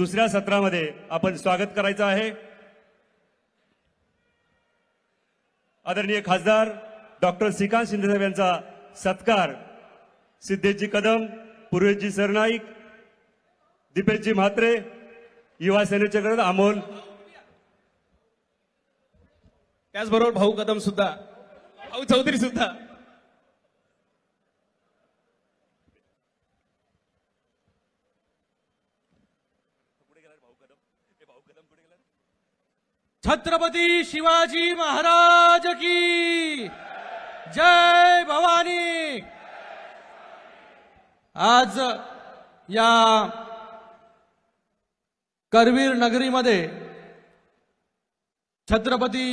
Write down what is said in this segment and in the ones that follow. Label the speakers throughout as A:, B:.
A: दुसऱ्या सत्रामध्ये आपण स्वागत करायचं आहे। आदरणीय खासदार डॉक्टर श्रीकांत शिंदे साहेब यांचा सत्कार सिद्धेशजी कदम, पूर्वेशजी सरनाईक, दीपेशजी म्हात्रे, युवा सेनेचे गरज अमोल,
B: त्याचबरोबर भाऊ कदम सुद्धा, भाऊ चौधरी सुद्धा।
C: छत्रपती शिवाजी महाराज की जय भवानी। आज या करवीर नगरीमध्ये छत्रपती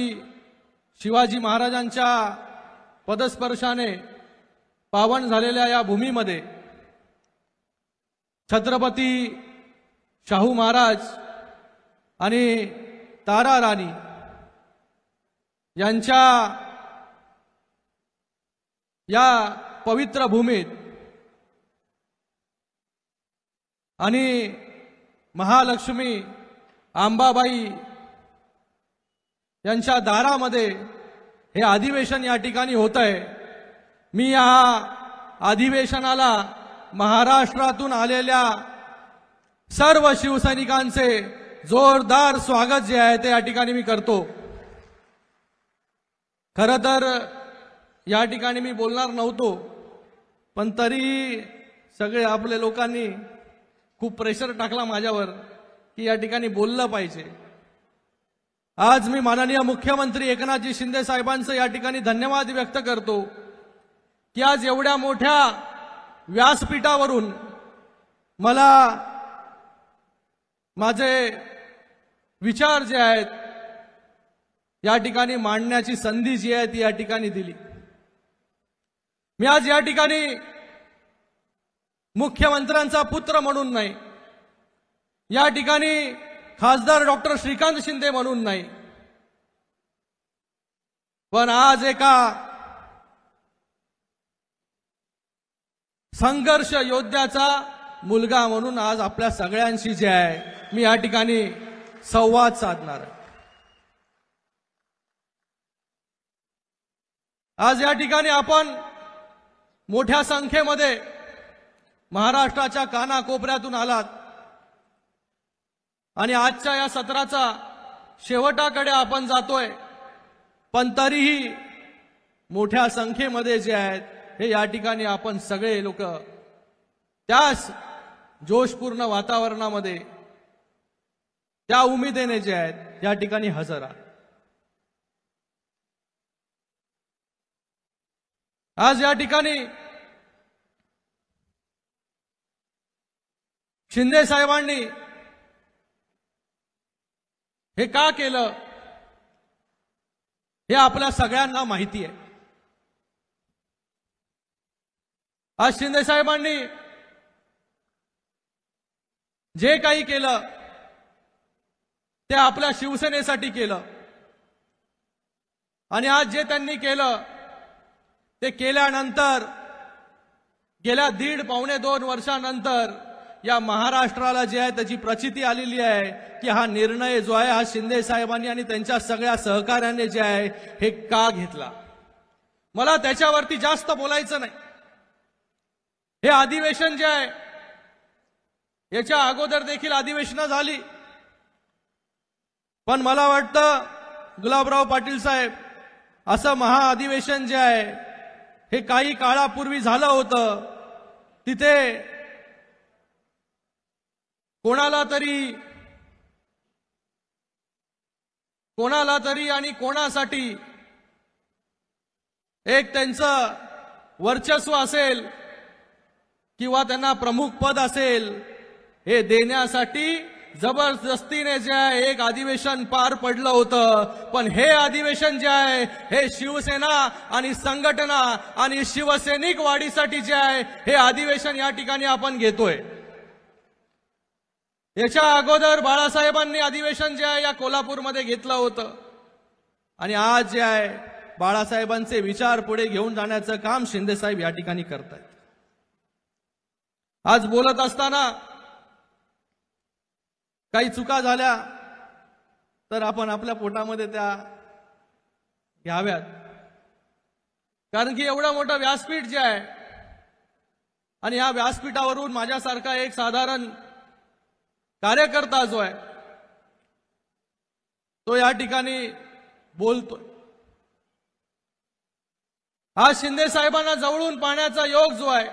C: शिवाजी महाराजांच्या पदस्पर्शाने पावन झालेल्या या भूमीमध्ये छत्रपती शाहू महाराज आणि तारा राणी यांच्या या पवित्र भूमीत आणि महालक्ष्मी अंबाबाई यांच्या दारामध्ये हे अधिवेशन या ठिकाणी होत आहे। मी या अधिवेशनाला महाराष्ट्रातून आलेल्या सर्व शिवसैनिकांचे जोरदार स्वागत जे आहे ते या ठिकाणी मी करतो। खरं तर या ठिकाणी मी बोलणार नव्हतो, पण तरी सगळे आपले लोकांनी खूप प्रेशर टाकला माझ्यावर की या ठिकाणी बोललं पाहिजे। आज मी माननीय मुख्यमंत्री एकनाथजी शिंदे साहेबांचं या ठिकाणी धन्यवाद व्यक्त करतो की आज एवढ्या मोठ्या व्यासपीठावरून मला माझे विचार जे आहेत या ठिकाणी मांडण्याची संधी जी आहे ती या ठिकाणी दिली। मी आज या ठिकाणी मुख्यमंत्र्यांचा पुत्र म्हणून नाही, या ठिकाणी खासदार डॉक्टर श्रीकांत शिंदे म्हणून नाही, पण आज एका संघर्ष योद्ध्याचा मुलगा म्हणून आज आपल्या सगळ्यांशी जे आहे मी या ठिकाणी संवाद साधणार आहे। आज या ठिकाणी आपण मोठ्या संख्येमध्ये महाराष्ट्राच्या कानाकोपऱ्यातून आलात आणि आजच्या या सत्राचा शेवटाकडे आपण जातोय, पण तरीही मोठ्या संख्येमध्ये जे आहेत हे या ठिकाणी आपण सगळे लोक त्याच जोशपूर्ण वातावरणामध्ये त्या उमेदीने जे आहेत या ठिकाणी हजर आहात। आज या ठिकाणी शिंदे साहेबांनी हे का केलं हे आपल्या सगळ्यांना माहिती आहे। आज शिंदे साहेबांनी जे काही केलं ते आपल्या शिवसेनेसाठी केलं आणि आज जे त्यांनी केलं ते केल्यानंतर गेल्या 1.5-2 वर्षानंतर या महाराष्ट्राला जे आहे त्याची प्रचिती आलेली आहे की हा निर्णय जो आहे हा शिंदे साहेबांनी आणि त्यांच्या सगळ्या सहकार्याने जे आहे हे का घेतला। मला त्याच्यावरती जास्त बोलायचं नाही। हे अधिवेशन जे आहे याच्या अगोदर देखील अधिवेशनं झाली, पण मला वाटतं गुलाबराव पाटील साहेब असं महाअधिवेशन जे आहे हे काही काळापूर्वी झालं होतं। तिथे कोणाला तरी आणि कोणासाठी एक त्यांचं वर्चस्व असेल किंवा त्यांना प्रमुख पद असेल हे देण्यासाठी जबरदस्तीने जे आहे एक अधिवेशन पार पडलं होतं। पण हे अधिवेशन जे आहे हे शिवसेना आणि संघटना आणि शिवसैनिक वाढीसाठी जे आहे हे अधिवेशन या ठिकाणी आपण घेतोय। याच्या अगोदर बाळासाहेबांनी अधिवेशन जे आहे या कोल्हापूरमध्ये घेतलं होतं आणि आज जे आहे बाळासाहेबांचे विचार पुढे घेऊन जाण्याचं काम शिंदे साहेब या ठिकाणी करतायत। आज बोलत असताना काही चुका झाल्या तर आपण आपल्या पोटामध्ये त्या घ्याव्यात, कारण की एवढं मोठं व्यासपीठ जे आहे आणि या व्यासपीठावरून माझ्यासारखा एक साधारण कार्यकर्ता जो आहे तो या ठिकाणी बोलतोय. आज शिंदे साहेबांना जवळून पाहण्याचा योग जो आहे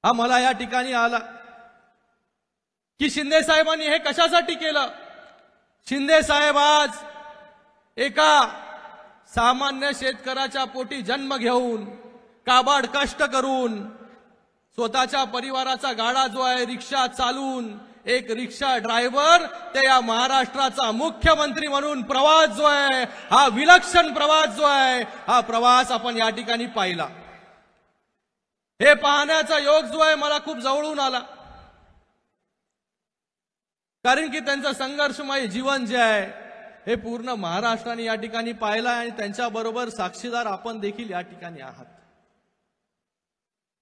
C: हा मला या ठिकाणी आला की शिंदे साहेबांनी हे कशासाठी केलं. शिंदे साहेब आज एका सामान्य शेतकऱ्याच्या पोटी जन्म घेऊन काबाड कष्ट करून स्वतःच्या परिवाराचा गाडा जो आहे रिक्षा चालवून एक रिक्षा ड्रायव्हर ते या महाराष्ट्राचा मुख्यमंत्री म्हणून प्रवास जो आहे हा विलक्षण प्रवास जो आहे हा प्रवास आपण या ठिकाणी पाहिला. हे पाहण्याचा योग जो आहे मला खूप जवळून आला, कारण की त्यांचं संघर्षमय जीवन जे आहे हे पूर्ण महाराष्ट्राने या ठिकाणी पाहिलं आणि त्यांच्याबरोबर साक्षीदार आपण देखील या ठिकाणी आहात.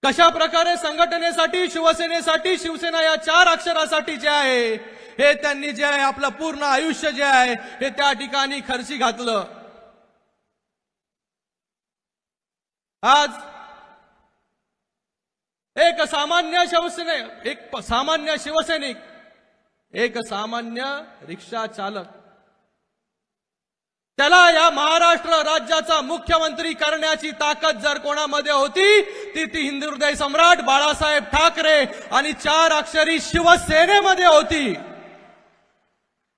C: कशा प्रकारे संघटनेसाठी शिवसेनेसाठी शिवसेना या 4 अक्षरासाठी जे आहे हे त्यांनी जे आहे आपलं पूर्ण आयुष्य जे आहे हे त्या ठिकाणी खर्ची घातलं. आज एक सामान्य शिवसैनिक एक सामान्य रिक्षा चालक त्याला या महाराष्ट्र राज्याचा मुख्यमंत्री करण्याची ताकद जर कोणामध्ये होती ती हिंदुहृदय सम्राट बाळासाहेब ठाकरे आणि 4 अक्षरी शिवसेनेमध्ये होती.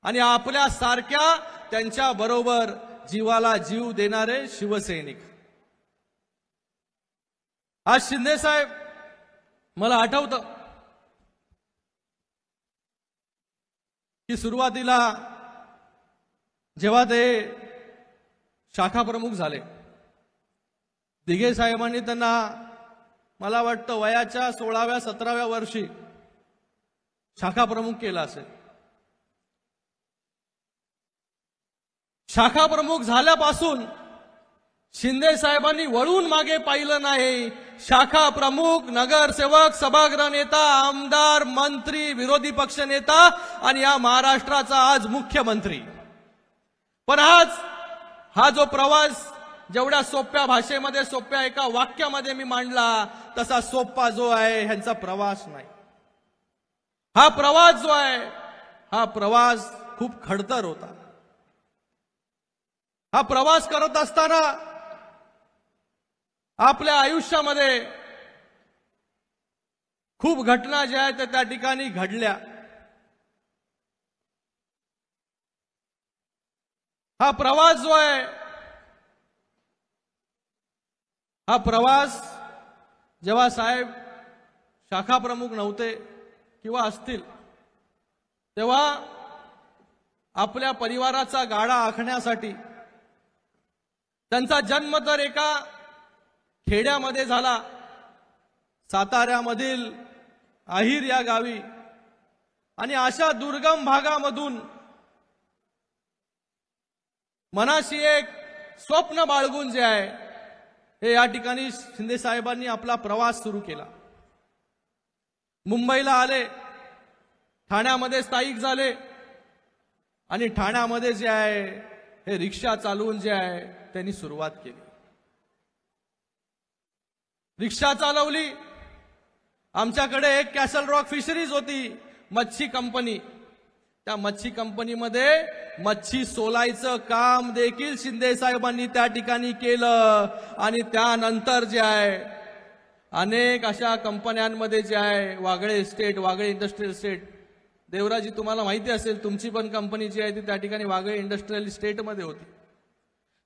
C: आणि आपल्या सारख्या त्यांच्या बरोबर जीवाला जीव देणारे शिवसैनिक. आज शिंदे साहेब मला आठवतं की सुरुवातीला जेव्हा ते शाखा प्रमुख झाले दिघे साहेबांनी त्यांना मला वाटतं वयाच्या 16व्या 17व्या वर्षी शाखा प्रमुख केला असेल. शाखा प्रमुख झाल्यापासून शिंदे साहेबांनी वळून मागे पाहिलं नाही. शाखा प्रमुख, नगरसेवक, सभागृह नेता, आमदार, मंत्री, विरोधी पक्ष नेता आणि या महाराष्ट्राचा आज मुख्यमंत्री. पण आज हा जो प्रवास जेवढ्या सोप्या भाषेमध्ये सोप्या एका वाक्यामध्ये मी मांडला तसा सोपा जो आहे ह्यांचा प्रवास नाही. हा प्रवास जो आहे हा प्रवास खूप खडतर होता. हा प्रवास करत असताना आपल्या आयुष्यामध्ये खूप घटना ज्या आहेत त्या ठिकाणी घडल्या. हा प्रवास जो आहे हा प्रवास जेव्हा साहेब शाखा प्रमुख नव्हते किंवा असतील तेव्हा आपल्या परिवाराचा गाडा आखण्यासाठी त्यांचा जन्म तर एका खेड्यामध्ये झाला, साताऱ्यामधील आहिर या गावी. आणि अशा दुर्गम भागामधून मनाशी एक स्वप्न बाळगून जे आहे हे या ठिकाणी शिंदे साहेबांनी आपला प्रवास सुरू केला. मुंबईला आले, ठाण्यामध्ये स्थायिक झाले आणि ठाण्यामध्ये जे आहे हे रिक्षा चालवून जे आहे त्यांनी सुरुवात केली. रिक्षा चालवली. आमच्याकडे एक कॅसल रॉक फिशरीज होती, मच्छी कंपनी. त्या मच्छी कंपनीमध्ये मच्छी सोलायचं काम देखील शिंदे साहेबांनी त्या ठिकाणी केलं. आणि त्यानंतर जे आहे अनेक अशा कंपन्यांमध्ये जे आहे Wagle estate, Wagle industrial estate, देवराजी तुम्हाला माहिती असेल तुमची पण कंपनी जी आहे ती त्या ठिकाणी वागळे इंडस्ट्रियल इस्टेटमध्ये होती.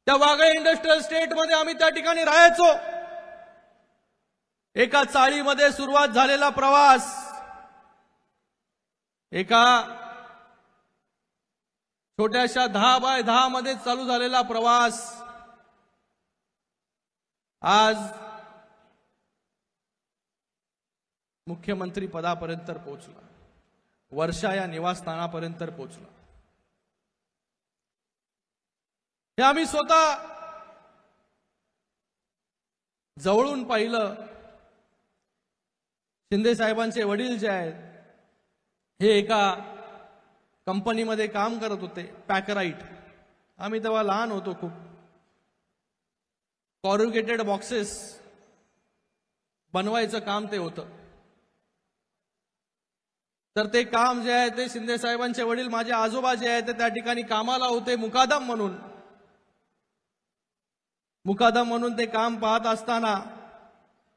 C: त्या वागळे इंडस्ट्रियल इस्टेटमध्ये आम्ही त्या ठिकाणी राहायचो. एका चाळीमध्ये सुरुवात झालेला प्रवास एका छोट्याशा 10 बाय 10 मध्ये चालू झालेला प्रवास आज मुख्यमंत्री पदापर्यंत पोहोचला, वर्षा या निवासस्थानापर्यंत पोहोचला. हे आम्ही स्वतः जवळून पाहिलं. शिंदे साहेबांचे वडील जे आहेत हे एका कंपनीमध्ये काम करत होते, पॅकराईट. आम्ही तेव्हा लहान होतो खूप. कॉरुगेटेड बॉक्सेस बनवायचं काम ते होतं. तर ते काम जे आहे ते शिंदे साहेबांचे वडील माझे आजोबा जे आहे ते त्या ठिकाणी कामाला होते मुकादम म्हणून. मुकादम म्हणून ते काम पाहत असताना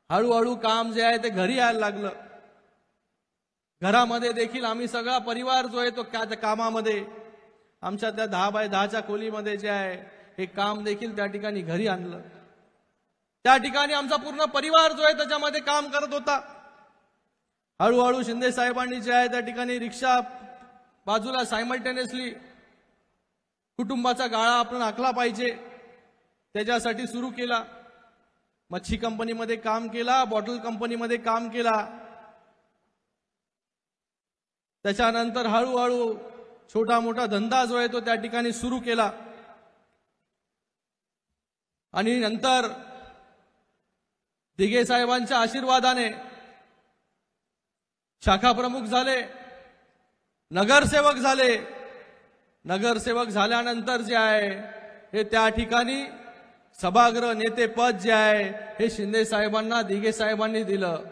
C: हळूहळू काम जे आहे ते घरी यायला लागलं. घरामध्ये देखील आम्ही सगळा परिवार जो आहे तो त्या कामामध्ये आमच्या त्या 10 बाय 10च्या खोलीमध्ये जे आहे हे काम देखील त्या ठिकाणी घरी आणलं. त्या ठिकाणी आमचा पूर्ण परिवार जो आहे त्याच्यामध्ये काम करत होता. हळूहळू शिंदे साहेबांनी जे आहे त्या ठिकाणी रिक्षा बाजूला सायमल्टेनियसली कुटुंबाचा गाळा आपण आखला पाहिजे त्याच्यासाठी सुरू केला. मच्छी कंपनीमध्ये काम केला, बॉटल कंपनीमध्ये काम केला. त्याच्यानंतर हळूहळू छोटा मोठा धंदा जो आहे तो त्या ठिकाणी सुरू केला. आणि नंतर दिघे साहेबांच्या आशीर्वादाने शाखा प्रमुख झाले, नगरसेवक झाले. नगरसेवक झाल्यानंतर जे आहे हे त्या ठिकाणी सभागृह नेते पद जे आहे हे शिंदे साहेबांना दिघे साहेबांनी दिलं.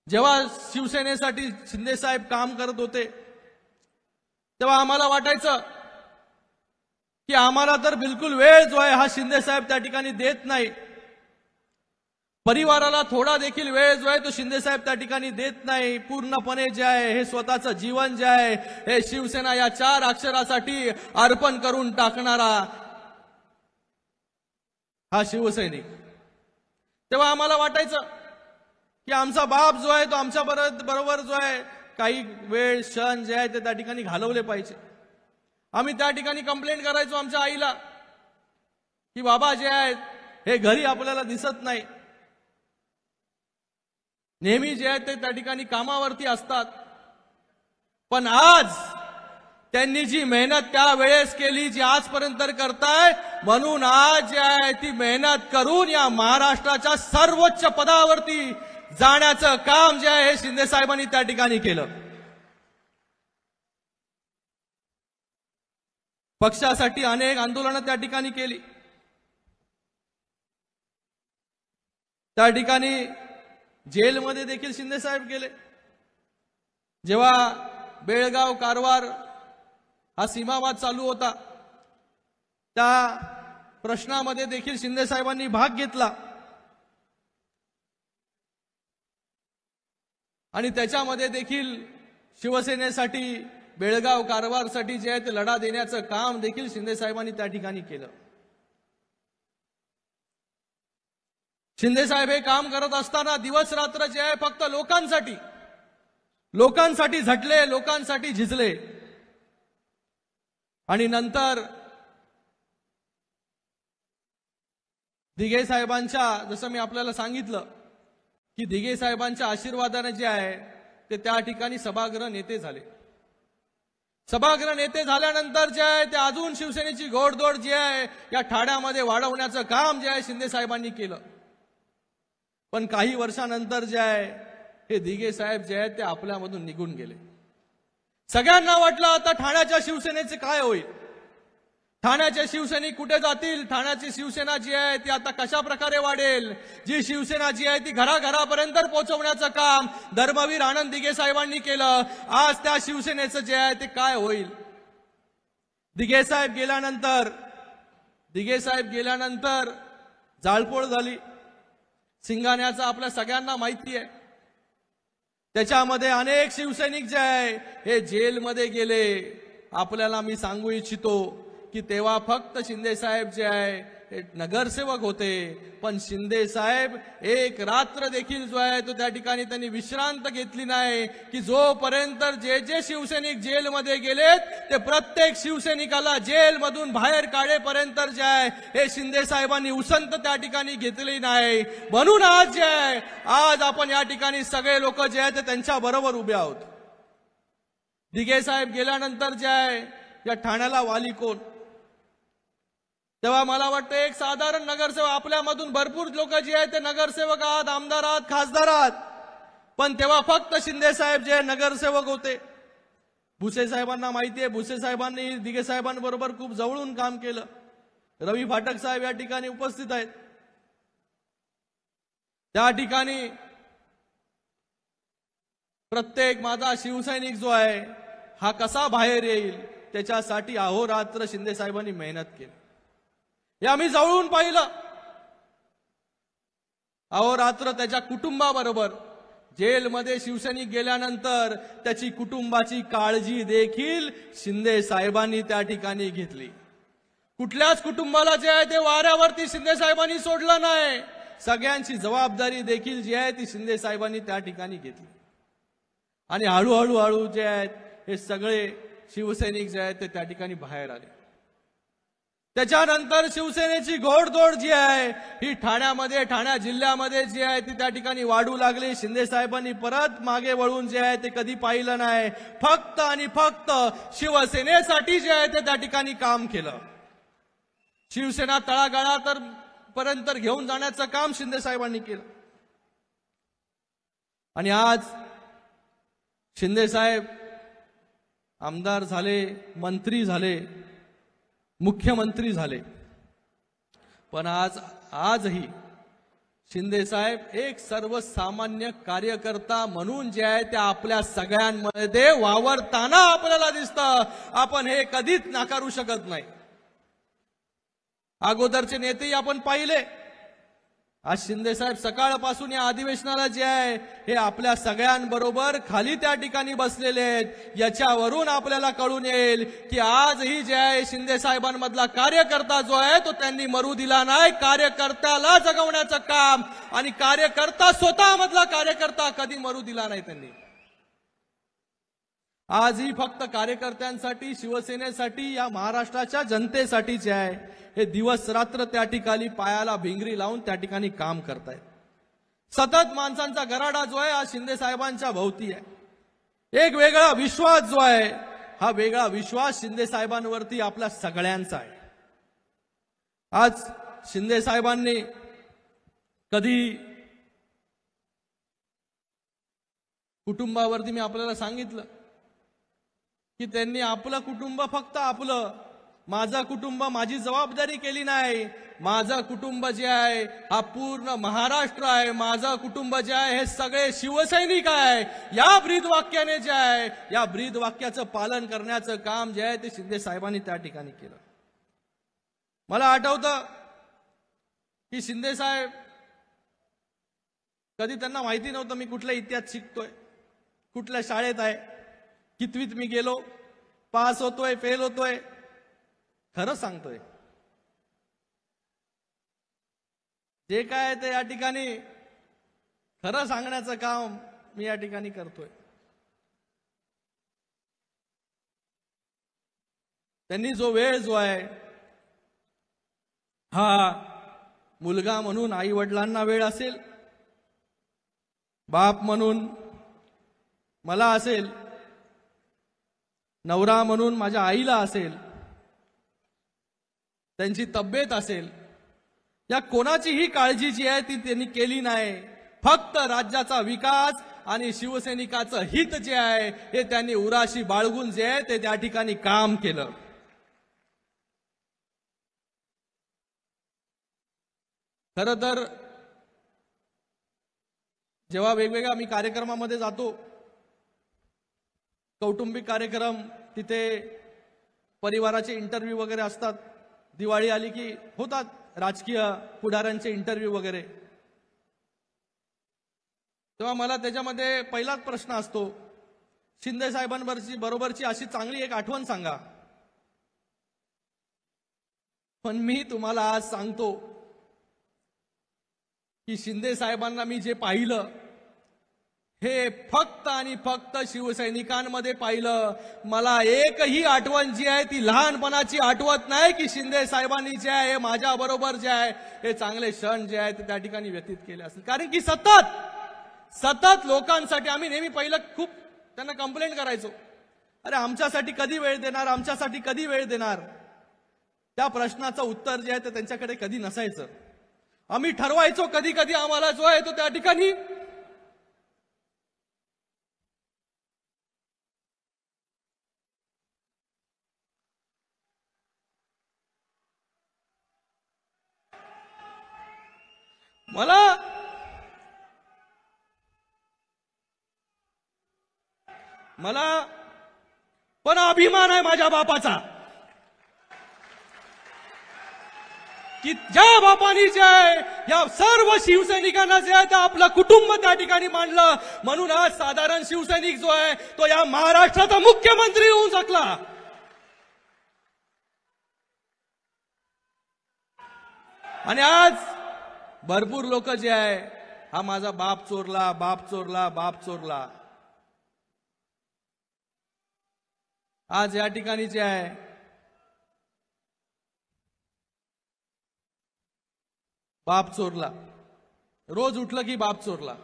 C: जेव्हा शिवसेनेसाठी शिंदे साहेब काम करत होते तेव्हा आम्हाला वाटायचं की आम्हाला तर बिलकुल वेळ जो आहे हा शिंदे साहेब त्या ठिकाणी देत नाही. परिवाराला थोडा देखील वेळ जो आहे तो शिंदे साहेब त्या ठिकाणी देत नाही. पूर्णपणे जे आहे हे स्वतःचं जीवन जे आहे हे शिवसेना या 4 अक्षरासाठी अर्पण करून टाकणारा हा शिवसैनिक. तेव्हा आम्हाला वाटायचं की आमचा बाप जो आहे तो आमच्या बरोबर जो आहे काही वेळ क्षण जे आहे ते त्या ठिकाणी घालवले पाहिजे. आम्ही त्या ठिकाणी कंप्लेंट करायचो आमच्या आईला की बाबा जे आहेत हे घरी आपल्याला दिसत नाही, नेहमी जे आहेत ते त्या ठिकाणी कामावरती असतात. पण आज त्यांनी जी मेहनत त्यावेळेस केली जी आजपर्यंत करताय, म्हणून आज जे आहे ती मेहनत करून या महाराष्ट्राच्या सर्वोच्च पदावरती जाण्याचं काम जे आहे हे शिंदे साहेबांनी त्या ठिकाणी केलं. पक्षासाठी अनेक आंदोलनं त्या ठिकाणी केली. त्या ठिकाणी जेलमध्ये देखील शिंदे साहेब गेले. जेव्हा बेळगाव कारवार हा सीमावाद चालू होता त्या प्रश्नामध्ये देखील शिंदे साहेबांनी भाग घेतला. आणि त्याच्यामध्ये देखील शिवसेनेसाठी बेळगाव कारवारसाठी जे आहे ते लढा देण्याचं काम देखील शिंदे साहेबांनी त्या ठिकाणी केलं. शिंदे साहेब हे काम करत असताना दिवस रात्र जे आहे फक्त लोकांसाठी झटले, लोकांसाठी झिजले. आणि नंतर दिघे साहेबांच्या, जसं मी आपल्याला सांगितलं की दिघे साहेबांच्या आशीर्वादाने जे आहे ते त्या ठिकाणी सभागृह नेते झाले. सभागृह नेते झाल्यानंतर जे आहे ते अजून शिवसेनेची घोडदौड जी आहे या ठाण्यामध्ये वाढवण्याचं काम जे आहे शिंदे साहेबांनी केलं. पण काही वर्षानंतर जे आहे हे दिघे साहेब जे आहेत ते आपल्यामधून निघून गेले. सगळ्यांना वाटलं आता ठाण्याच्या शिवसेनेचे काय होईल, ठाण्याचे शिवसैनिक कुठे जातील, ठाण्याची शिवसेना जी आहे ती आता कशा प्रकारे वाढेल. जी शिवसेना जी आहे ती घराघरापर्यंत पोहोचवण्याचं काम धर्मवीर आनंद दिघे साहेबांनी केलं. आज त्या शिवसेनेचं जे आहे ते काय होईल. दिघे साहेब गेल्यानंतर जाळपोळ झाली. सिंगाण्याचं आपल्या सगळ्यांना माहिती आहे. त्याच्यामध्ये अनेक शिवसैनिक जे आहे हे जेलमध्ये गेले. आपल्याला मी सांगू इच्छितो की तेव्हा फक्त शिंदे साहेब जे आहे हे नगरसेवक होते. पण शिंदे साहेब एक रात्र देखील जो आहे तो त्या ठिकाणी त्यांनी विश्रांत घेतली नाही की जोपर्यंत जे शिवसैनिक जेलमध्ये गेलेत ते प्रत्येक शिवसैनिकाला जेलमधून बाहेर काढेपर्यंत जे आहे हे शिंदे साहेबांनी उसंत त्या ठिकाणी घेतली नाही. म्हणून आज जे आहे आज आपण या ठिकाणी सगळे लोक जे आहेत ते त्यांच्या बरोबर उभे आहोत. दिघे साहेब गेल्यानंतर जे आहे या ठाण्याला वाली कोण. तेव्हा मला वाटतं एक साधारण नगरसेवक, आपल्यामधून भरपूर लोक जे आहेत ते नगरसेवक आहात, आमदार आहात, खासदार आहात, पण तेव्हा फक्त शिंदे साहेब जे नगरसेवक होते. भुसे साहेबांना माहिती आहे, भुसे साहेबांनी दिघे साहेबांबरोबर खूप जवळून काम केलं. रवी फाटक साहेब या ठिकाणी उपस्थित आहेत. त्या ठिकाणी प्रत्येक माझा शिवसैनिक जो आहे हा कसा बाहेर येईल त्याच्यासाठी अहोरात्र शिंदे साहेबांनी मेहनत केली. हे आम्ही जवळून पाहिलं. अहोरात्र त्याच्या कुटुंबाबरोबर जेलमध्ये शिवसैनिक गेल्यानंतर त्याची कुटुंबाची काळजी देखील शिंदे साहेबांनी त्या ठिकाणी घेतली. कुठल्याच कुटुंबाला जे आहे ते वाऱ्यावरती शिंदे साहेबांनी सोडलं नाही. सगळ्यांची जबाबदारी देखील जी आहे ती शिंदे साहेबांनी त्या ठिकाणी घेतली. आणि हळूहळू जे आहेत हे सगळे शिवसैनिक जे आहेत ते त्या ठिकाणी बाहेर आले. त्याच्यानंतर शिवसेनेची घोडदौड जी आहे ही ठाण्या जिल्ह्यामध्ये जी आहे ती त्या ठिकाणी वाढू लागली. शिंदे साहेबांनी परत मागे वळून जे आहे ते कधी पाहिलं नाही. फक्त आणि फक्त शिवसेनेसाठी जे आहे ते त्या ठिकाणी काम केलं. शिवसेना तळागाळात पर्यंत घेऊन जाण्याचं काम शिंदे साहेबांनी केलं. आणि आज शिंदे साहेब आमदार झाले, मंत्री झाले, मुख्यमंत्री झाले, पण आजही शिंदे साहेब एक सर्वसामान्य कार्यकर्ता म्हणून जे आहे ते आपल्या सगळ्यांमध्ये वावरताना आपल्याला दिसतं. आपण हे कधीच नाकारू शकत नाही. अगोदरचे नेतेही आपण पाहिले. आज शिंदे साहेब सकाळपासून या अधिवेशनाला जे आहे हे आपल्या सगळ्यांबरोबर खाली त्या ठिकाणी बसलेले आहेत. याच्यावरून आपल्याला कळून येईल की आजही जे आहे शिंदे साहेबांमधला कार्यकर्ता जो आहे तो त्यांनी मरू दिला नाही. कार्यकर्त्याला जगवण्याचं काम आणि कार्यकर्ता स्वतःमधला कार्यकर्ता कधी मरू दिला नाही त्यांनी. आजही फक्त कार्यकर्त्यांसाठी, शिवसेनेसाठी, या महाराष्ट्राच्या जनतेसाठी जे आहे हे दिवस रात्र त्या ठिकाणी पायाला भिंगरी लावून त्या ठिकाणी काम करतायत. सतत माणसांचा गराडा जो आहे हा शिंदे साहेबांच्या भोवती आहे. एक वेगळा विश्वास जो आहे हा वेगळा विश्वास शिंदे साहेबांवरती आपल्या सगळ्यांचा आहे. आज शिंदे साहेबांनी कधी कुटुंबावरती मी आपल्याला सांगितलं की त्यांनी आपलं कुटुंब फक्त आपलं, माझं कुटुंब माझी जबाबदारी केली नाही. माझं कुटुंब जे आहे हा पूर्ण महाराष्ट्र आहे. माझं कुटुंब जे आहे हे सगळे शिवसैनिक आहे. या ब्रीद वाक्याने जे आहे या ब्रीद वाक्याचं पालन करण्याचं काम जे आहे ते शिंदे साहेबांनी त्या ठिकाणी केलं. मला आठवतं की शिंदे साहेब कधी त्यांना माहिती नव्हतं मी कुठल्या इतिहास शिकतोय, कुठल्या शाळेत आहे, कितवीत मी गेलो, पास होतोय, फेल होतोय. खरं सांगतोय, जे काय ते या ठिकाणी खरं सांगण्याचं काम मी या ठिकाणी करतोय. त्यांनी जो वेळ जो आहे हा मुलगा म्हणून आई वडिलांना वेळ असेल, बाप म्हणून मला असेल, नवरा म्हणून माझ्या आईला असेल, त्यांची तब्येत असेल, या कोणाचीही काळजी जी आहे ती त्यांनी केली नाही. फक्त राज्याचा विकास आणि शिवसैनिकाचं हित जे आहे हे त्यांनी उराशी बाळगून जे आहे ते त्या ठिकाणी काम केलं. खरं तर जेव्हा वेगवेगळ्या मी कार्यक्रमामध्ये जातो, कौटुंबिक कार्यक्रम, तिथे परिवाराचे इंटरव्ह्यू वगैरे असतात. दिवाळी आली की होतात राजकीय पुढाऱ्यांचे इंटरव्ह्यू वगैरे. तेव्हा मला त्याच्यामध्ये पहिलाच प्रश्न असतो, शिंदे साहेबांबरोबरची अशी चांगली एक आठवण सांगा. पण मी तुम्हाला आज सांगतो की शिंदे साहेबांना मी जे पाहिलं हे फक्त आणि फक्त शिवसैनिकांमध्ये पाहिलं. मला एकही आठवण जी आहे ती लहानपणाची आठवत नाही की शिंदे साहेबांनी जे आहे माझ्या बरोबर जे आहे हे चांगले क्षण जे आहे ते त्या ठिकाणी व्यतीत केले असेल. कारण की सतत लोकांसाठी आम्ही नेहमी पहिलं खूप त्यांना कंप्लेंट करायचो, अरे आमच्यासाठी कधी वेळ देणार, आमच्यासाठी कधी वेळ देणार. त्या प्रश्नाचं उत्तर जे आहे ते त्यांच्याकडे कधी नसायचं. आम्ही ठरवायचो कधी कधी आम्हाला जो आहे तो त्या ठिकाणी मला पण अभिमान आहे माझ्या बापाचा की ज्या बापानी जे आहे या सर्व शिवसैनिकांना जे आहे ते आपलं कुटुंब त्या ठिकाणी मांडलं, म्हणून आज साधारण शिवसैनिक जो आहे तो या महाराष्ट्राचा मुख्यमंत्री होऊ शकला. आणि आज भरपूर लोक जे आहे हा माझा बाप चोरला, बाप चोरला, बाप चोरला. आज या ठिकाणी जे आहे बाप चोरला, रोज उठलं की बाप चोरला.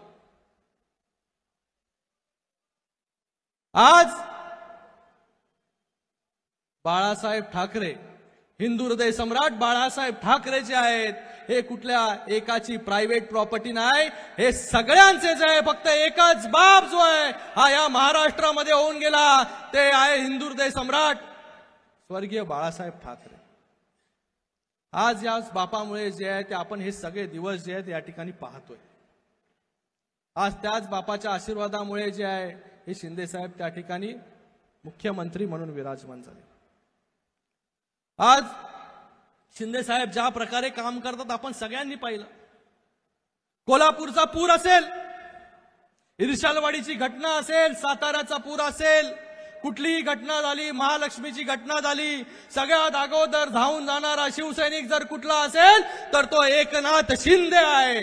C: आज बाळासाहेब ठाकरे, हिंदू हृदय सम्राट बाळासाहेब ठाकरे जे आहेत हे कुठल्या एकाची प्रायव्हेट प्रॉपर्टी नाही, हे सगळ्यांचे जे आहे. फक्त एकच बाप जो आहे हा या महाराष्ट्रामध्ये होऊन गेला, ते आहे हिंदू हृदय सम्राट स्वर्गीय बाळासाहेब ठाकरे. आज या बापामुळे जे आहे ते आपण हे सगळे दिवस जे आहेत या ठिकाणी पाहतोय. आज त्याच बापाच्या आशीर्वादामुळे जे आहे हे शिंदे साहेब त्या ठिकाणी मुख्यमंत्री म्हणून विराजमान झाले. आज शिंदे साहेब ज्या प्रकारे काम करतात आपण सगळ्यांनी पाहिलं. कोल्हापूरचा पूर असेल, इर्शालवाडीची घटना असेल, साताऱ्याचा पूर असेल, कुठलीही घटना झाली, महालक्ष्मीची घटना झाली, सगळ्यात अगोदर धावून जाणारा शिवसैनिक जर कुठला असेल तर तो एकनाथ शिंदे आहे.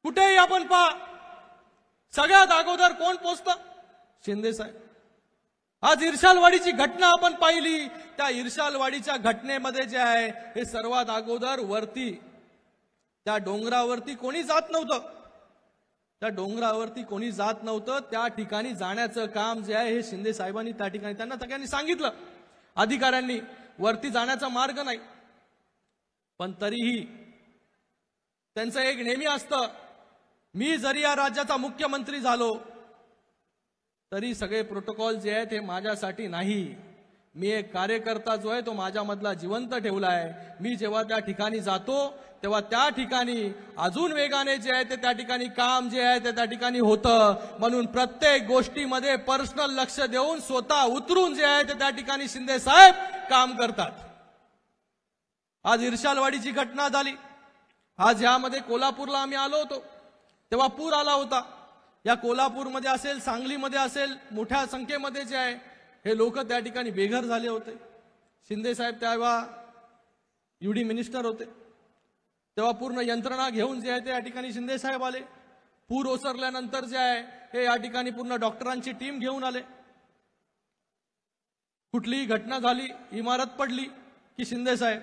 C: कुठेही आपण पहा, सगळ्यात अगोदर कोण पोचतं? शिंदे साहेब. आज इर्शालवाडीची घटना आपण पाहिली, त्या इर्शालवाडीच्या घटनेमध्ये जे आहे हे सर्वात अगोदर वरती त्या डोंगरावरती कोणी जात नव्हतं, त्या डोंगरावरती कोणी जात नव्हतं. त्या ठिकाणी जाण्याचं काम जे आहे हे शिंदे साहेबांनी त्या ठिकाणी त्यांना सगळ्यांनी सांगितलं, अधिकाऱ्यांनी वरती जाण्याचा मार्ग नाही. पण तरीही त्यांचं एक नेहमी असतं, मी जरी या राज्याचा मुख्यमंत्री झालो तरी सगळे प्रोटोकॉल जे आहेत हे माझ्यासाठी नाही, मी एक कार्यकर्ता जो आहे तो माझ्यामधला जिवंत ठेवला आहे. मी जेव्हा त्या ठिकाणी जातो तेव्हा त्या ठिकाणी अजून वेगाने जे आहे ते त्या ठिकाणी काम जे आहे ते त्या ठिकाणी होतं. म्हणून प्रत्येक गोष्टीमध्ये पर्सनल लक्ष देऊन स्वतः उतरून जे आहे ते त्या ठिकाणी शिंदे साहेब काम करतात. आज इर्शालवाडीची घटना झाली, आज यामध्ये कोल्हापूरला आम्ही आलो होतो तेव्हा पूर आला होता. या कोल्हापूरमध्ये असेल, सांगलीमध्ये असेल, मोठ्या संख्येमध्ये जे आहे हे लोक त्या ठिकाणी बेघर झाले होते. शिंदे साहेब तेव्हा युडी मिनिस्टर होते, तेव्हा पूर्ण यंत्रणा घेऊन जे आहे ते या ठिकाणी शिंदे साहेब आले. पूर ओसरल्यानंतर जे आहे हे या ठिकाणी पूर्ण डॉक्टरांची टीम घेऊन आले. कुठलीही घटना झाली, इमारत पडली की शिंदे साहेब,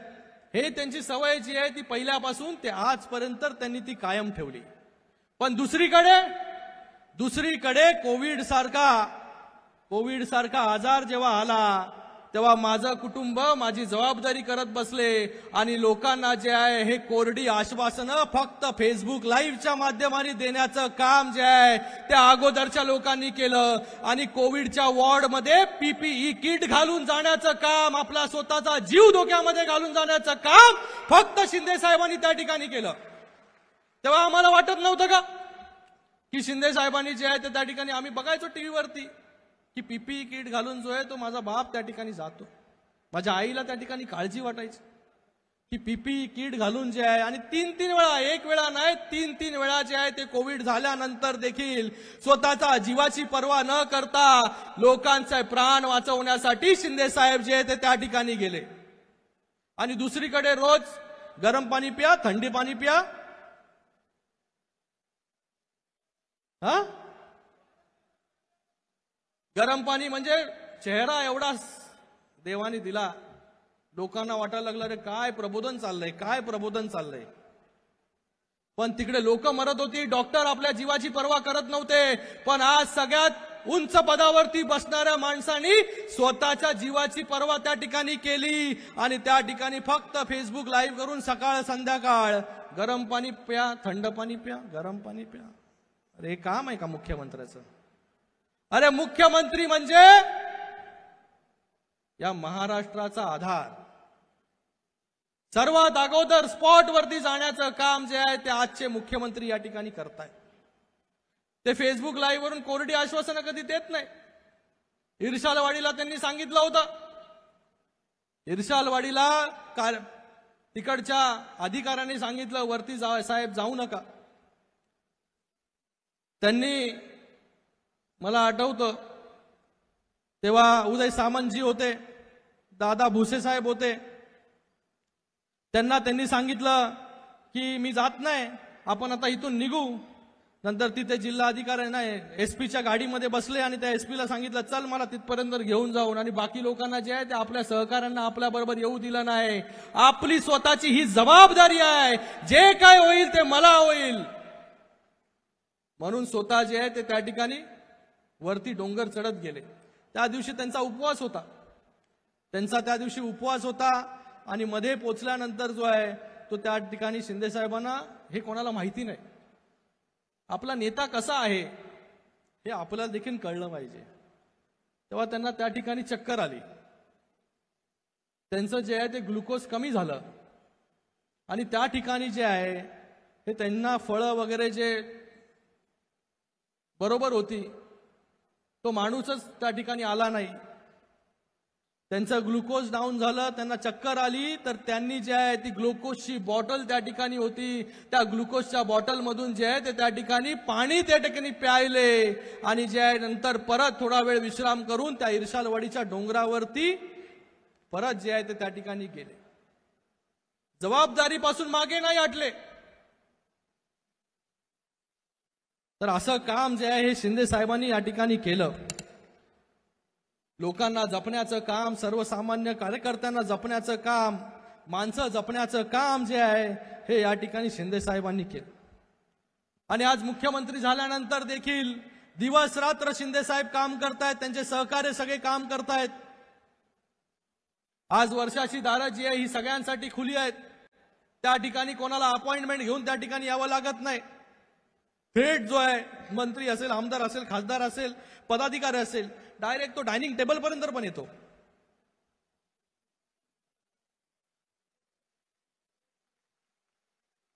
C: हे त्यांची सवय जी आहे ती पहिल्यापासून ते आजपर्यंत त्यांनी ती कायम ठेवली. पण दुसरीकडे कोविड सारखा आजार जेव्हा आला तेव्हा माझं कुटुंब माझी जबाबदारी करत बसले आणि लोकांना जे आहे हे कोरडी आश्वासनं फक्त फेसबुक लाईव्हच्या माध्यमाने देण्याचं काम जे आहे त्या अगोदरच्या लोकांनी केलं. आणि कोविडच्या वॉर्डमध्ये पीपीई किट घालून जाण्याचं काम, आपला स्वतःचा जीव धोक्यामध्ये घालून जाण्याचं काम फक्त शिंदे साहेबांनी त्या ठिकाणी केलं. तेव्हा आम्हाला वाटत नव्हतं का की शिंदे साहेबांनी जे आहे ते त्या ठिकाणी आम्ही बघायचो टीव्हीवरती की पीपीई किट घालून जो आहे तो माझा बाप त्या ठिकाणी जातो. माझ्या आईला त्या ठिकाणी काळजी वाटायची की पीपीई किट घालून जे आहे, आणि तीन वेळा, एक वेळा नाही, तीन वेळा जे आहे ते कोविड झाल्यानंतर देखील स्वतःचा जीवाची पर्वा न करता लोकांचे प्राण वाचवण्यासाठी शिंदे साहेब जे आहे ते त्या ठिकाणी गेले. आणि दुसरीकडे रोज गरम पाणी प्या, थंडी पाणी प्या, गरम पाणी म्हणजे चेहरा एवढा देवाने दिला, लोकांना वाटायला लागलं रे काय प्रबोधन चाललंय, काय प्रबोधन चाललंय. पण तिकडे लोक मरत होती, डॉक्टर आपल्या जीवाची पर्वा करत नव्हते. पण आज सगळ्यात उंच पदावरती बसणाऱ्या माणसांनी स्वतःच्या जीवाची पर्वा त्या ठिकाणी केली आणि त्या ठिकाणी फक्त फेसबुक लाईव्ह करून सकाळ संध्याकाळ गरम पाणी प्या, थंड पाणी प्या, गरम पाणी प्या. अरे हे काम आहे का मुख्यमंत्र्याचं? अरे मुख्यमंत्री म्हणजे या महाराष्ट्राचा आधार, सर्वात अगोदर स्पॉटवरती जाण्याचं काम जे आहे ते आजचे मुख्यमंत्री या ठिकाणी करतायत. ते फेसबुक लाईव्ह वरून कोरडी आश्वासनं कधी देत नाही. इर्शालवाडीला त्यांनी सांगितलं होतं, इर्शालवाडीला तिकडच्या अधिकाऱ्यांनी सांगितलं वरती साहेब जाऊ नका. त्यांनी, मला आठवतं तेव्हा उदय सामंतजी होते, दादा भुसे साहेब होते, त्यांनी सांगितलं की मी जात नाही, आपण आता इथून निघू. नंतर तिथे जिल्हा अधिकारी नाही एसपीच्या गाडीमध्ये बसले आणि त्या एसपीला सांगितलं चल मला तिथपर्यंत घेऊन जाऊन, आणि बाकी लोकांना जे आहे ते आपल्या सहकाऱ्यांना आपल्या बरोबर येऊ दिलं नाही. आपली स्वतःची ही जबाबदारी आहे, जे काय होईल ते मला होईल म्हणून स्वतः जे आहे ते त्या ठिकाणी वरती डोंगर चढत गेले. त्या दिवशी त्यांचा उपवास होता, त्या दिवशी उपवास होता आणि मध्ये पोचल्यानंतर जो आहे तो त्या ठिकाणी शिंदे साहेबांना हे कोणाला माहिती नाही, आपला नेता कसा आहे हे आपल्याला देखील कळलं पाहिजे. तेव्हा त्यांना त्या ठिकाणी चक्कर आली, त्यांचं जे आहे ते ग्लुकोज कमी झालं आणि त्या ठिकाणी जे आहे हे त्यांना फळं वगैरे जे बरोबर होती तो माणूसच त्या ठिकाणी आला नाही. त्यांचं ग्लुकोज डाऊन झालं, त्यांना चक्कर आली, तर त्यांनी जे आहे ती ग्लुकोजची बॉटल त्या ठिकाणी होती, त्या ग्लुकोजच्या बॉटलमधून जे आहे ते त्या ठिकाणी पाणी त्या ठिकाणी प्यायले आणि जे आहे नंतर परत थोडा वेळ विश्राम करून त्या इर्शालवाडीच्या डोंगरावरती परत जे आहे ते त्या ठिकाणी गेले. जबाबदारीपासून मागे नाही हटले. तर असं काम जे आहे हे शिंदे साहेबांनी या ठिकाणी केलं. लोकांना जपण्याचं काम, सर्वसामान्य कार्यकर्त्यांना जपण्याचं काम, माणसं जपण्याचं काम जे आहे हे या ठिकाणी शिंदे साहेबांनी केलं. आणि आज मुख्यमंत्री झाल्यानंतर देखील दिवस रात्र शिंदे साहेब काम करतायत, त्यांचे सहकार्य सगळे काम करतायत. आज वर्षाची दारं जी आहे ही सगळ्यांसाठी खुली आहेत. त्या ठिकाणी कोणाला अपॉइंटमेंट घेऊन त्या ठिकाणी यावं लागत नाही. थेट जो आहे मंत्री असेल, आमदार असेल, खासदार असेल, पदाधिकारी असेल, डायरेक्ट तो डायनिंग टेबल पर्यंत पण येतो.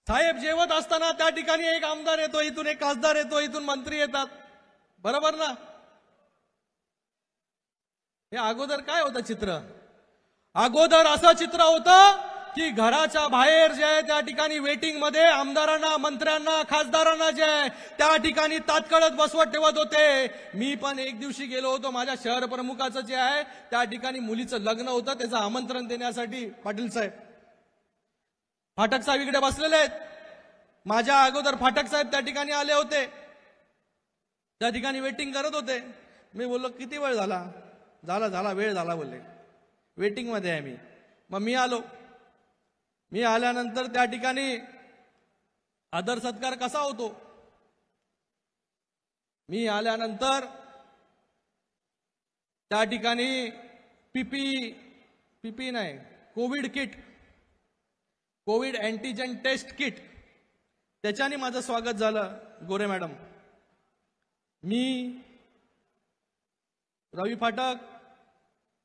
C: साहेब जेवत असताना त्या ठिकाणी एक आमदार येतो, इथून एक खासदार येतो, इथून मंत्री येतात, बरोबर ना. हे अगोदर काय होतं चित्र? अगोदर असं चित्र होतं की घराच्या बाहेर जे आहे त्या ठिकाणी वेटिंग मध्ये आमदारांना, मंत्र्यांना, खासदारांना जे आहे त्या ठिकाणी तात्काळच बसवत ठेवत होते. मी पण एक दिवशी गेलो होतो, माझ्या शहर प्रमुखाचं जे आहे त्या ठिकाणी मुलीचं लग्न होतं, त्याचं आमंत्रण देण्यासाठी पाटील साहेब, फाटक साहेब इकडे बसलेले आहेत. माझ्या अगोदर फाटक साहेब त्या ठिकाणी आले होते, त्या ठिकाणी वेटिंग करत होते. मी बोललो किती वेळ झाला? झाला वेळ झाला बोलले, वेटिंग मध्ये आहे मी. मग मी आलो. मी आल्यानंतर त्या ठिकाणी आदर सत्कार कसा होतो? मी आल्यानंतर त्या ठिकाणी पीपी नाही, covid kit, covid antigen test kit, त्याच्याने माझं स्वागत झालं. गोरे मॅडम, मी, रवी फाटक,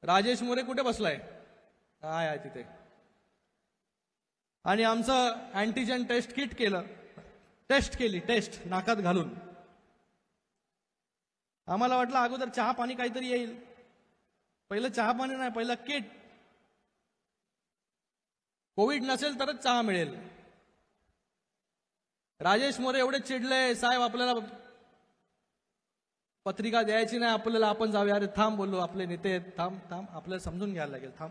C: राजेश मोरे कुठे बसलाय? काय आहे तिथे. आणि आमचं अँटीजन टेस्ट किट केलं, टेस्ट केली, टेस्ट नाकात घालून. आम्हाला वाटलं अगोदर चहा पाणी काहीतरी येईल. पहिलं चहा पाणी नाही, पहिलं किट. कोविड नसेल तरच चहा मिळेल. राजेश मोरे एवढे चिडले, साहेब आपल्याला पत्रिका द्यायची नाही आपल्याला, आपण जाऊया. अरे थांब बोललो, आपले नेते थांब, आपल्याला समजून घ्यायला लागेल, थांब.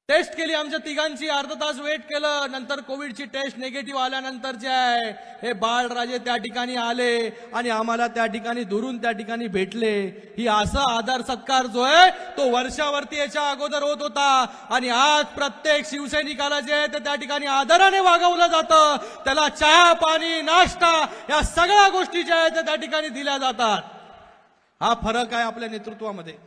C: टेस्ट केली आमच्या तिघांची, अर्धा तास वेट केलं. नंतर कोविडची टेस्ट निगेटिव्ह आल्यानंतर जे आहे हे बाळराजे त्या ठिकाणी आले आणि आम्हाला त्या ठिकाणी दुरून त्या ठिकाणी भेटले. ही असा आदर सत्कार जो आहे तो वर्षावरती याच्या अगोदर होत होता. आणि आज प्रत्येक शिवसैनिकाला जे आहे ते त्या ठिकाणी आदराने वागवलं जातं. त्याला चहा पाणी नाश्ता या सगळ्या गोष्टी ज्या आहेत त्या ठिकाणी दिल्या जातात. हा फरक आहे आपल्या नेतृत्वामध्ये.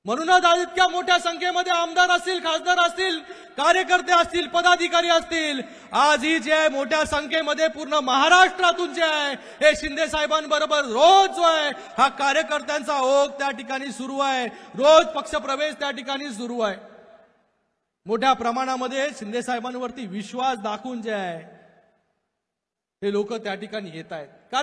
C: म्हणूनच आज इतक्या मोठ्या संख्येमध्ये आमदार असतील, खासदार असतील, कार्यकर्ते असतील, पदाधिकारी असतील, आज ही जे आहे मोठ्या संख्येमध्ये पूर्ण महाराष्ट्रातून जे आहे हे शिंदे साहेबांबरोबर रोज जो आहे हा कार्यकर्त्यांचा ओघ त्या ठिकाणी सुरू आहे. रोज पक्षप्रवेश त्या ठिकाणी सुरू आहे. मोठ्या प्रमाणामध्ये शिंदे साहेबांवरती विश्वास दाखवून जे आहे हे लोक त्या ठिकाणी येत आहेत.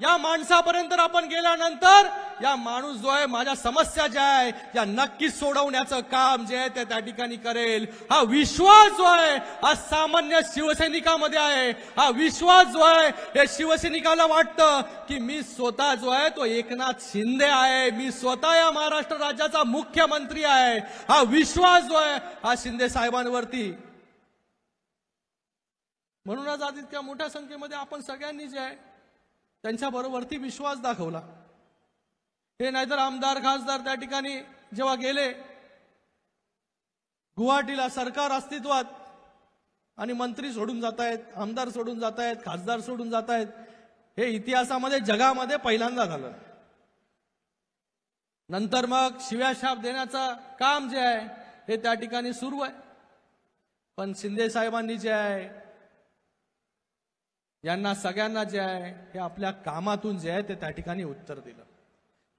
C: या माणसापर्यंत आपण गेल्यानंतर या माणूस जो आहे माझ्या समस्या ज्या आहे या नक्कीच सोडवण्याचं काम जे आहे ते त्या ठिकाणी करेल. हा विश्वास जो आहे हा सामान्य शिवसैनिकामध्ये आहे. हा विश्वास जो आहे हे शिवसैनिकाला वाटतं की मी स्वतः जो आहे तो एकनाथ शिंदे आहे, मी स्वतः या महाराष्ट्र राज्याचा मुख्यमंत्री आहे. हा विश्वास जो आहे हा शिंदे साहेबांवरती. म्हणूनच आज इतक्या मोठ्या संख्येमध्ये आपण सगळ्यांनी जे आहे त्यांच्याबरोबरती विश्वास दाखवला. हे नाहीतर आमदार खासदार त्या ठिकाणी जेव्हा गेले गुवाहाटीला, सरकार अस्तित्वात आणि मंत्री सोडून जात आहेत, आमदार सोडून जात आहेत, खासदार सोडून जात आहेत, हे इतिहासामध्ये जगामध्ये पहिल्यांदा झालं. नंतर मग शिव्याशाप देण्याचं काम जे आहे हे त्या ठिकाणी सुरू आहे. पण शिंदे साहेबांनी जे आहे यांना सगळ्यांना जे आहे हे आपल्या कामातून जे आहे ते त्या ठिकाणी उत्तर दिलं.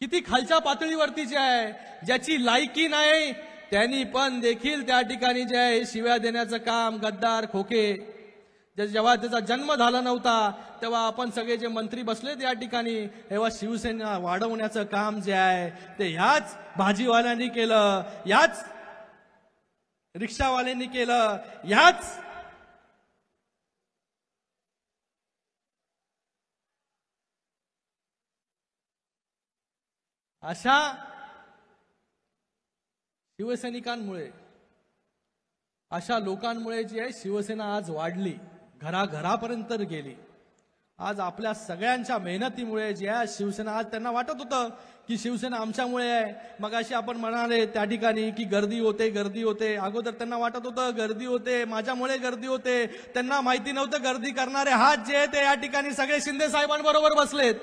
C: किती खालच्या पातळीवरती जे आहे ज्याची लायकी नाही त्यांनी पण देखील त्या ठिकाणी जे आहे शिव्या देण्याचं काम, गद्दार खोके, जेव्हा त्याचा जन्म झाला नव्हता तेव्हा आपण सगळे जे मंत्री बसले त्या ठिकाणी तेव्हा शिवसेना वाढवण्याचं काम जे आहे ते ह्याच भाजीवाल्यांनी केलं, ह्याच रिक्षावाल्यांनी केलं, ह्याच अशा शिवसैनिकांमुळे, अशा लोकांमुळे जी आहे शिवसेना आज वाढली, घराघरापर्यंत गेली. आज आपल्या सगळ्यांच्या मेहनतीमुळे जे आहे शिवसेना, आज त्यांना वाटत होतं की शिवसेना आमच्यामुळे आहे. मग अशी आपण म्हणाले त्या ठिकाणी की गर्दी होते. अगोदर त्यांना वाटत होतं गर्दी होते, माझ्यामुळे गर्दी होते. त्यांना माहिती नव्हतं गर्दी करणारे हात जे आहे ते या ठिकाणी सगळे शिंदे साहेबांबरोबर बसलेत.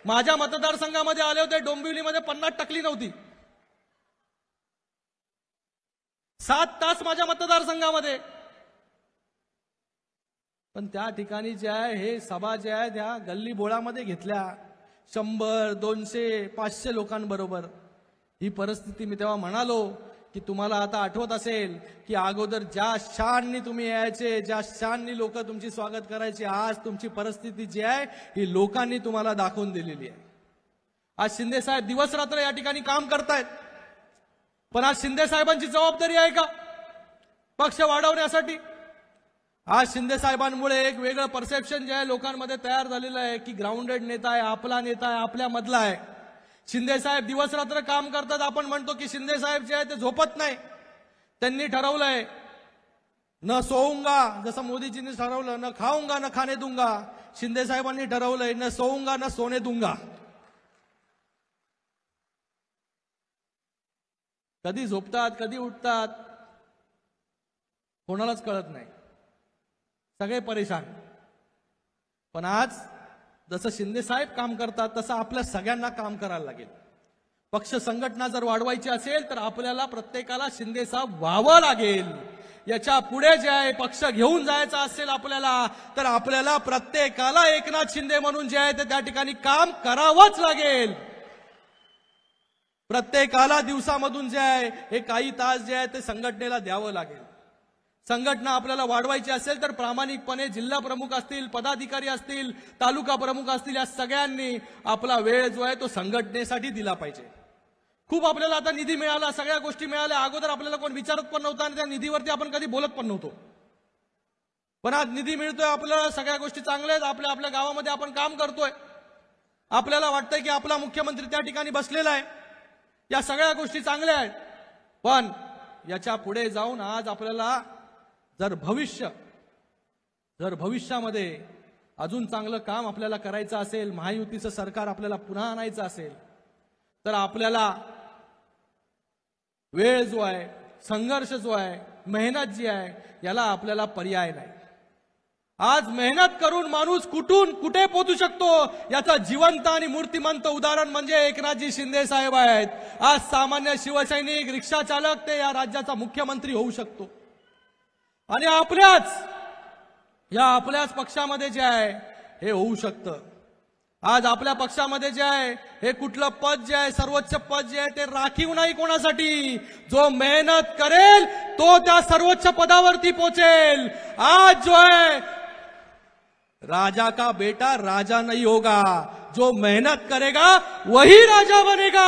C: माझ्या मतदारसंघामध्ये आले होते, डोंबिवलीमध्ये 50 टकली नव्हती. 7 तास माझ्या मतदारसंघामध्ये. पण त्या ठिकाणी जे आहे हे सभा जे आहे त्या गल्ली बोळामध्ये घेतल्या 100, 200, 500 लोकांबरोबर. ही परिस्थिती मी तेव्हा म्हणालो की तुम्हाला आता आठवत असेल की अगोदर ज्या शाननी तुम्ही यायचे, ज्या शाननी लोक तुमची स्वागत करायची, आज तुमची परिस्थिती जी आहे ही लोकांनी तुम्हाला दाखवून दिलेली आहे. आज शिंदे साहेब दिवस रात्र या ठिकाणी काम करतायत. पण आज शिंदे साहेबांची जबाबदारी आहे का पक्ष वाढवण्यासाठी? आज शिंदे साहेबांमुळे एक वेगळं परसेप्शन जे आहे लोकांमध्ये तयार झालेलं आहे की ग्राउंडेड नेता आहे, आपला नेता आहे, आपल्या मधला आहे. शिंदे साहेब दिवस रात्र काम करतात. आपण म्हणतो की शिंदे साहेब जे आहे ते झोपत नाही. त्यांनी ठरवलंय न सोऊंगा, जसं मोदीजींनी ठरवलं न खाऊंगा न खाणे दूंगा, शिंदे साहेबांनी ठरवलंय न सोऊंगा न सोने दूंगा. कधी झोपतात, कधी उठतात, कोणालाच कळत नाही. सगळे परेशान. पण आज जसं शिंदे साहेब काम करतात तसं आपल्या सगळ्यांना काम करायला लागेल. पक्ष संघटना जर वाढवायची असेल तर आपल्याला प्रत्येकाला शिंदे साहेब व्हावं लागेल. याच्या पुढे जे आहे पक्ष घेऊन जायचा असेल आपल्याला तर आपल्याला प्रत्येकाला एकनाथ शिंदे म्हणून जे आहे ते त्या ठिकाणी काम करावंच लागेल. प्रत्येकाला दिवसामधून जे आहे हे काही तास जे आहे ते संघटनेला द्यावं लागेल. संघटना आपल्याला वाढवायची असेल तर प्रामाणिकपणे जिल्हा प्रमुख असतील, पदाधिकारी असतील, तालुका प्रमुख असतील, या सगळ्यांनी आपला वेळ जो आहे तो संघटनेसाठी दिला पाहिजे. खूप आपल्याला आता निधी मिळाला, सगळ्या गोष्टी मिळाल्या. अगोदर आपल्याला कोण विचारत पण नव्हता आणि त्या निधीवरती आपण कधी बोलत पण नव्हतो. पण आज निधी मिळतोय आपल्याला, सगळ्या गोष्टी चांगल्या आहेत. आपल्या आपल्या गावामध्ये आपण काम करतोय. आपल्याला वाटतंय की आपला मुख्यमंत्री त्या ठिकाणी बसलेला आहे. या सगळ्या गोष्टी चांगल्या आहेत. पण याच्या पुढे जाऊन आज आपल्याला जर भविष्यामध्ये अजून चांगलं काम आपल्याला करायचं असेल, महायुतीचं सरकार आपल्याला पुन्हा आणायचं असेल तर आपल्याला वेळ जो आहे, संघर्ष जो आहे, मेहनत जी आहे याला आपल्याला पर्याय नाही. आज मेहनत करून माणूस कुठून कुठे पोहोचू शकतो याचा जिवंत आणि मूर्तिमंत उदाहरण म्हणजे एकनाथजी शिंदे साहेब आहेत. आज सामान्य शिवसैनिक, रिक्षा चालक ते या राज्याचा मुख्यमंत्री होऊ शकतो. आणि आपल्याच पक्षामध्ये जे आहे हे होऊ शकतं. आज आपल्या पक्षामध्ये जे आहे हे कुठलं पद जे आहे सर्वोच्च पद जे आहे ते राखीव नाही कोणासाठी. जो मेहनत करेल तो त्या सर्वोच्च पदावरती पोहोचेल. आज जो है राजा का बेटा राजा नहीं होगा, जो मेहनत करेगा वही राजा बनेगा.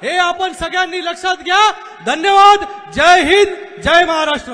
C: हे आपण सगळ्यांनी लक्षात घ्या. धन्यवाद. जय हिंद, जय महाराष्ट्र.